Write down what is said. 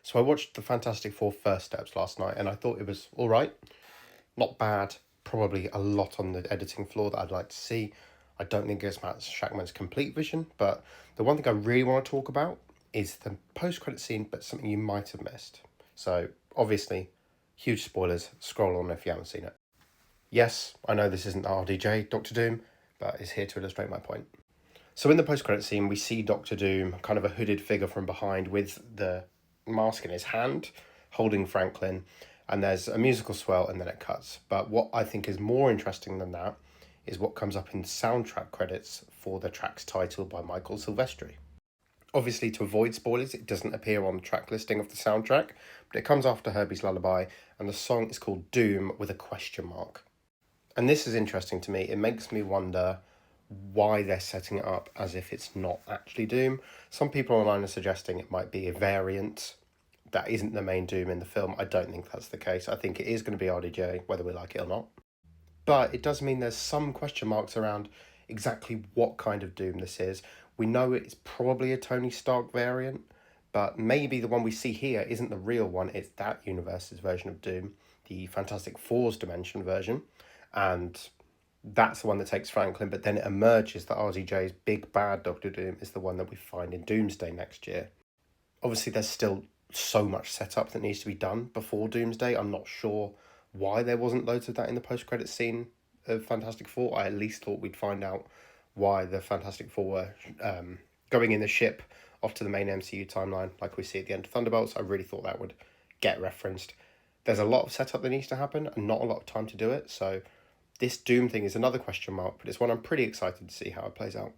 So I watched the Fantastic Four First Steps last night, and I thought it was all right, not bad. Probably a lot on the editing floor that I'd like to see. I don't think it's Matt Shackman's complete vision, but the one thing I really want to talk about is the post-credit scene, but something you might have missed. So obviously, huge spoilers. Scroll on if you haven't seen it. Yes, I know this isn't RDJ, Doctor Doom, but it's here to illustrate my point. So in the post-credit scene, we see Doctor Doom, kind of a hooded figure from behind with the mask in his hand, holding Franklin, and there's a musical swell and then it cuts. But what I think is more interesting than that is what comes up in soundtrack credits for the track's title by Michael Silvestri. Obviously, to avoid spoilers, it doesn't appear on the track listing of the soundtrack, but it comes after Herbie's Lullaby, and the song is called Doom with a question mark. And this is interesting to me. It makes me wonder why they're setting it up as if it's not actually Doom. Some people online are suggesting it might be a variant that isn't the main Doom in the film. I don't think that's the case. I think it is going to be RDJ, whether we like it or not. But it does mean there's some question marks around exactly what kind of Doom this is. We know it's probably a Tony Stark variant, but maybe the one we see here isn't the real one. It's that universe's version of Doom, the Fantastic Four's dimension version. And that's the one that takes Franklin, but then it emerges that RDJ's big bad Doctor Doom is the one that we find in Doomsday next year. Obviously, there's still so much setup that needs to be done before Doomsday. I'm not sure why there wasn't loads of that in the post-credit scene of Fantastic Four. I at least thought we'd find out why the Fantastic Four were going in the ship off to the main MCU timeline, like we see at the end of Thunderbolts. I really thought that would get referenced. There's a lot of setup that needs to happen and not a lot of time to do it, so this Doom thing is another question mark, but it's one I'm pretty excited to see how it plays out.